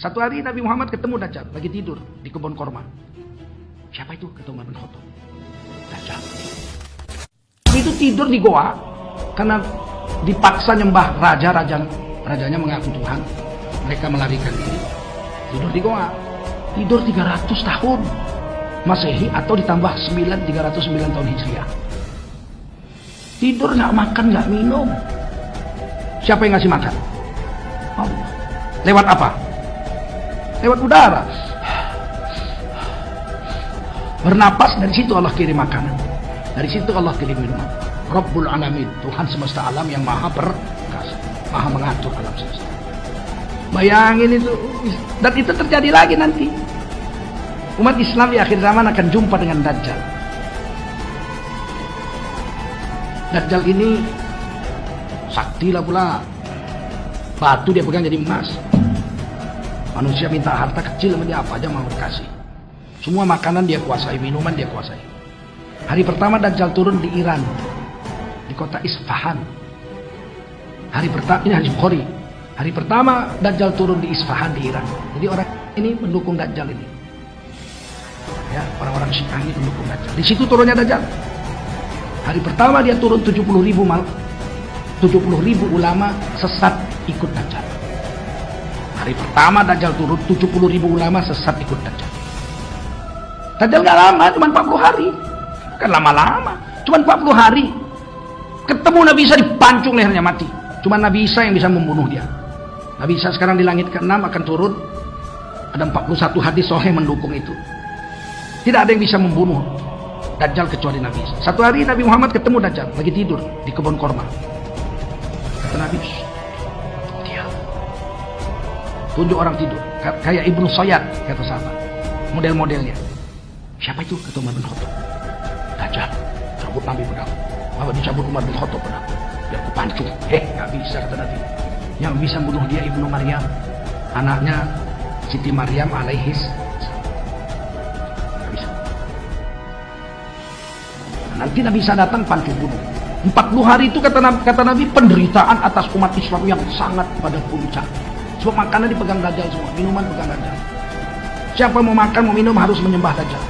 Satu hari Nabi Muhammad ketemu Dajjal lagi tidur di kebun korma. Siapa itu? Kata Umar bin Khattab. Dajjal. Nabi itu tidur di goa karena dipaksa nyembah rajanya mengaku Tuhan. Mereka melarikan diri. Tidur di goa. Tidur 300 tahun Masehi atau ditambah 309 tahun Hijriah. Tidur nggak makan, nggak minum. Siapa yang ngasih makan? Allah. Lewat apa? Lewat udara. Bernapas, dari situ Allah kirim makanan. Dari situ Allah kirim minuman. Rabbul Alamin, Tuhan semesta alam yang maha berkasa, maha mengatur alam semesta. Bayangin itu. Dan itu terjadi lagi nanti. Umat Islam di akhir zaman akan jumpa dengan Dajjal. Dajjal ini sakti lah pula. Batu dia pegang jadi emas. Manusia minta harta kecil sama dia, apa aja mau dikasih. Semua makanan dia kuasai, minuman dia kuasai. Hari pertama Dajjal turun di Iran, di kota Isfahan. Hari pertama, ini hadis Bukhari. Hari pertama Dajjal turun di Isfahan di Iran. Jadi orang ini mendukung Dajjal ini. Ya, orang-orang Syiah ini mendukung Dajjal. Di situ turunnya Dajjal. Hari pertama dia turun 70.000 ulama sesat ikut Dajjal. Hari pertama Dajjal turun 70.000 ulama sesat ikut Dajjal. Dajjal gak lama, cuma 40 hari. Kan lama-lama, cuma 40 hari. Ketemu Nabi Isa, dipancung lehernya, mati. Cuma Nabi Isa yang bisa membunuh dia. Nabi Isa sekarang di langit ke-6 akan turun. Ada 41 hadis sahih mendukung itu. Tidak ada yang bisa membunuh Dajjal kecuali Nabi Isa. Satu hari Nabi Muhammad ketemu Dajjal lagi tidur di kebun korma. Kata Nabi, dia tunjuk orang tidur kayak Ibnu Sayyad, kata sahabat, model-modelnya. Siapa itu? Kata Umar bin Khattab. Dajjal. Cabut Nabi pedang. Apa dicabut Umar bin Khattab pedang? Biar aku pancung. Gak bisa, kata Nabi. Yang bisa bunuh dia Ibnu Maryam, anaknya Siti Maryam alaihis. Gak bisa. Nanti Nabi Isa datang pancung bunuh. 40 hari itu kata Nabi penderitaan atas umat Islam yang sangat pada puncak. Sebab makanan dipegang Dajjal semua, minuman pegang Dajjal. Siapa mau makan, mau minum harus menyembah Dajjal.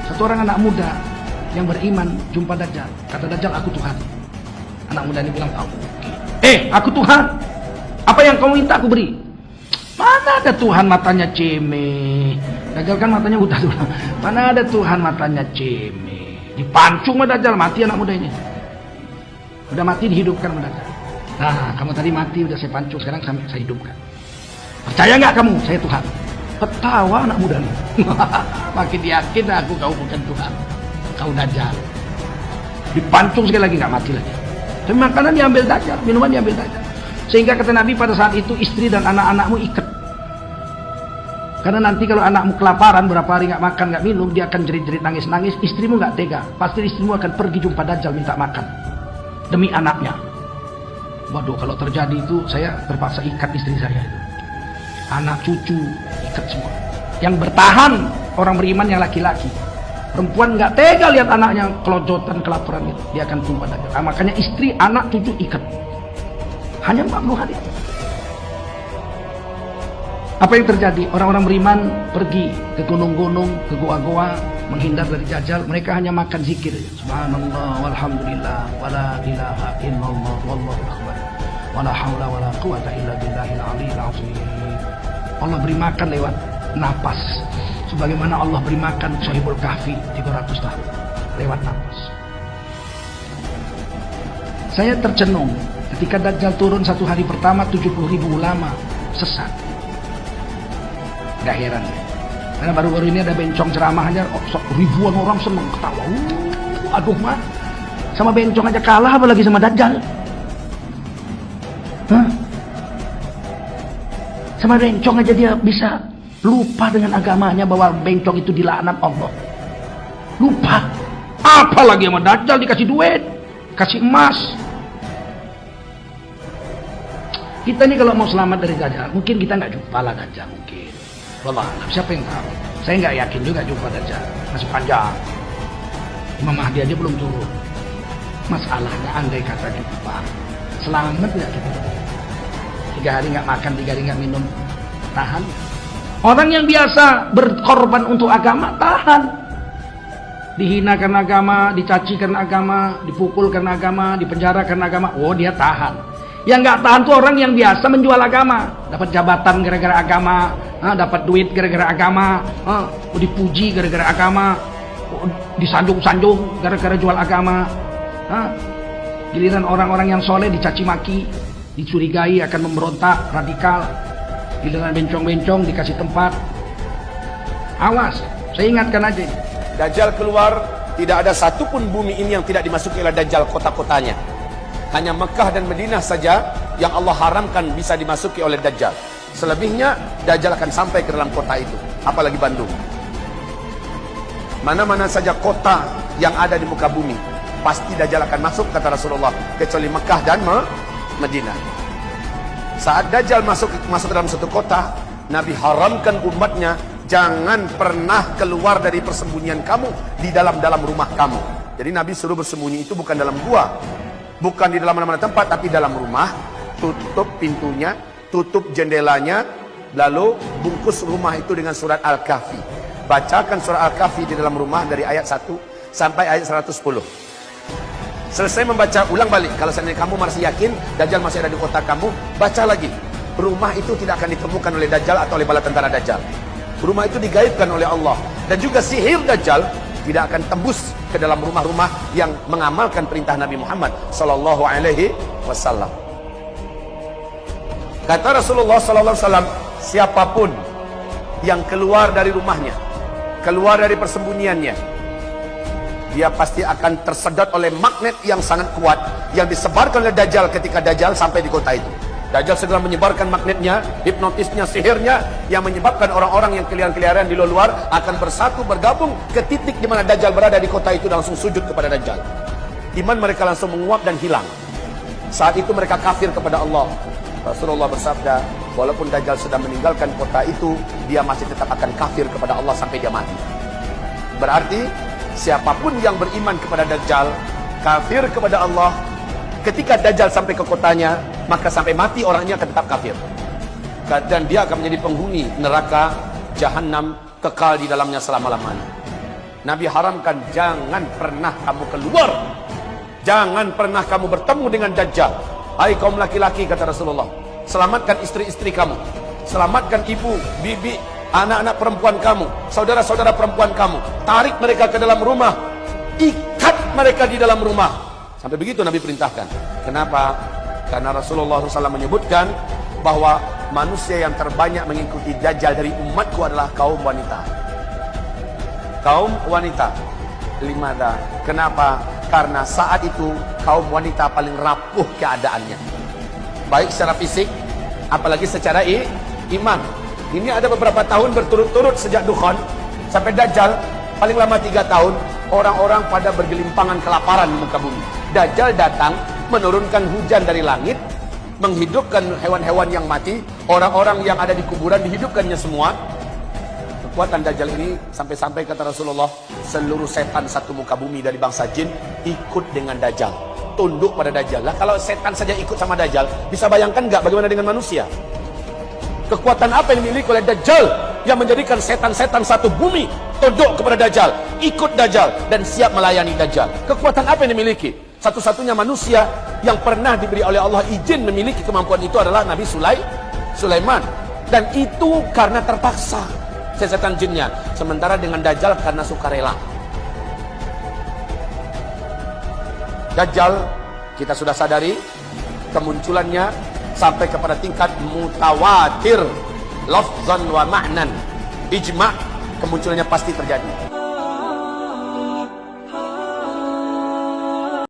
Satu orang anak muda yang beriman jumpa Dajjal. Kata Dajjal, aku Tuhan. Anak muda ini bilang, aku Tuhan. Apa yang kamu minta aku beri. Mana ada Tuhan matanya ceme. Dajjal kan matanya buta tuh. Mana ada Tuhan matanya ceme. Dipancung sama Dajjal, mati anak muda ini. Udah mati dihidupkan sama Dajjal. Nah, kamu tadi mati udah saya pancung, sekarang saya hidupkan. Percaya nggak kamu? Saya Tuhan. Ketawa anak muda nih. Makin yakin aku kau bukan Tuhan. Kau Dajjal. Dipancung sekali lagi, nggak mati lagi. Tapi makanan diambil Dajjal, minuman diambil Dajjal. Sehingga kata Nabi pada saat itu istri dan anak-anakmu ikat. Karena nanti kalau anakmu kelaparan berapa hari nggak makan nggak minum, dia akan jerit-jerit nangis-nangis. Istrimu nggak tega, pasti istrimu akan pergi jumpa Dajjal minta makan demi anaknya. Waduh, kalau terjadi itu saya terpaksa ikat istri saya itu. Anak cucu ikat semua. Yang bertahan orang beriman yang laki-laki. Perempuan nggak tega lihat anaknya kelojotan kelaparan gitu, dia akan tumpah Dajjal. Nah, makanya istri, anak, cucu ikat. Hanya 40 hari. Apa yang terjadi? Orang-orang beriman pergi ke gunung-gunung, ke goa-goa, menghindar dari Dajjal. Mereka hanya makan zikir. Subhanallah, walhamdulillah, wala ilaha illallah, wallahu akbar, wala haula wala quwata illa billahil aliyil azim. Allah beri makan lewat napas. Sebagaimana Allah beri makan Sahibul Kahfi 300 tahun lewat napas. Saya tercenung ketika Dajjal turun satu hari pertama 70.000 ulama sesat. Gak heran ya. Karena baru-baru ini ada bencong ceramah aja, ribuan orang seneng ketawa. Aduh mah, sama bencong aja kalah apalagi sama Dajjal. Hah? Sama bencong aja dia bisa lupa dengan agamanya bahwa bencong itu dilaknat Allah. Lupa. Apalagi sama Dajjal dikasih duit, kasih emas. Kita ini kalau mau selamat dari Dajjal, mungkin kita nggak jumpa lah Dajjal mungkin. Wallah, siapa yang tahu? Saya nggak yakin juga jumpa Dajjal. Masih panjang. Imam Mahdi aja belum turun. Masalahnya andai kata jumpa, selamat nggak kita? 3 hari nggak makan, 3 hari nggak minum, tahan. Orang yang biasa berkorban untuk agama, tahan. Dihina karena agama, dicaci karena agama, dipukul karena agama, dipenjara karena agama, oh dia tahan. Yang nggak tahan tuh orang yang biasa menjual agama, dapat jabatan gara-gara agama, dapat duit gara-gara agama, dipuji gara-gara agama, disanjung-sanjung gara-gara jual agama. Giliran orang-orang yang soleh dicaci maki, dicurigai akan memberontak, radikal. Giliran bencong-bencong dikasih tempat. Awas, saya ingatkan aja. Dajjal keluar, tidak ada satupun bumi ini yang tidak dimasuki oleh Dajjal kota-kotanya. Hanya Mekah dan Madinah saja yang Allah haramkan bisa dimasuki oleh Dajjal. Selebihnya Dajjal akan sampai ke dalam kota itu, apalagi Bandung. Mana-mana saja kota yang ada di muka bumi, pasti Dajjal akan masuk, kata Rasulullah, kecuali Mekah dan Madinah. Saat Dajjal masuk ke dalam satu kota, Nabi haramkan umatnya, jangan pernah keluar dari persembunyian kamu di dalam rumah kamu. Jadi Nabi suruh bersembunyi itu bukan dalam gua, bukan di dalam mana-mana tempat, tapi dalam rumah. Tutup pintunya, tutup jendelanya, lalu bungkus rumah itu dengan surat Al-Kahfi. Bacakan surat Al-Kahfi di dalam rumah dari ayat 1 sampai ayat 110. Selesai membaca, ulang balik. Kalau seandainya kamu masih yakin Dajjal masih ada di kota kamu, baca lagi. Rumah itu tidak akan ditemukan oleh Dajjal atau oleh bala tentara Dajjal. Rumah itu digaibkan oleh Allah. Dan juga sihir Dajjal tidak akan tembus ke dalam rumah-rumah yang mengamalkan perintah Nabi Muhammad sallallahu alaihi wasallam. Kata Rasulullah sallallahu alaihi wasallam, siapapun yang keluar dari rumahnya, keluar dari persembunyiannya, dia pasti akan tersedot oleh magnet yang sangat kuat yang disebarkan oleh Dajjal ketika Dajjal sampai di kota itu. Dajjal segera menyebarkan magnetnya, hipnotisnya, sihirnya, yang menyebabkan orang-orang yang keliaran-keliaran di luar akan bersatu, bergabung ke titik di mana Dajjal berada di kota itu dan langsung sujud kepada Dajjal. Iman mereka langsung menguap dan hilang. Saat itu mereka kafir kepada Allah. Rasulullah bersabda, walaupun Dajjal sudah meninggalkan kota itu, dia masih tetap akan kafir kepada Allah sampai dia mati. Berarti siapapun yang beriman kepada Dajjal, kafir kepada Allah, ketika Dajjal sampai ke kotanya, maka sampai mati orangnya akan tetap kafir. Dan dia akan menjadi penghuni neraka Jahannam, kekal di dalamnya selama-lamanya. Nabi haramkan, jangan pernah kamu keluar, jangan pernah kamu bertemu dengan Dajjal. Hai kaum laki-laki, kata Rasulullah, selamatkan istri-istri kamu, selamatkan ibu, bibi, anak-anak perempuan kamu, saudara-saudara perempuan kamu, tarik mereka ke dalam rumah, ikat mereka di dalam rumah. Sampai begitu Nabi perintahkan. Kenapa? Karena Rasulullah SAW menyebutkan bahwa manusia yang terbanyak mengikuti Dajjal dari umatku adalah kaum wanita. Kaum wanita. Limada. Kenapa? Karena saat itu kaum wanita paling rapuh keadaannya, baik secara fisik, apalagi secara iman. Ini ada beberapa tahun berturut-turut sejak Dukhan sampai Dajjal, paling lama 3 tahun, orang-orang pada bergelimpangan kelaparan di muka bumi. Dajjal datang, menurunkan hujan dari langit, menghidupkan hewan-hewan yang mati, orang-orang yang ada di kuburan dihidupkannya semua. Kekuatan Dajjal ini sampai-sampai kata Rasulullah, seluruh setan satu muka bumi dari bangsa jin ikut dengan Dajjal, tunduk pada Dajjal. Lah kalau setan saja ikut sama Dajjal, bisa bayangkan nggak bagaimana dengan manusia? Kekuatan apa yang dimiliki oleh Dajjal yang menjadikan setan-setan satu bumi tunduk kepada Dajjal, ikut Dajjal dan siap melayani Dajjal? Kekuatan apa yang dimiliki? Satu-satunya manusia yang pernah diberi oleh Allah izin memiliki kemampuan itu adalah Nabi Sulaiman. Dan itu karena terpaksa setan jinnya. Sementara dengan Dajjal karena sukarela. Dajjal kita sudah sadari kemunculannya sampai kepada tingkat mutawatir, lafzan wa ma'nan, ijma', kemunculannya pasti terjadi.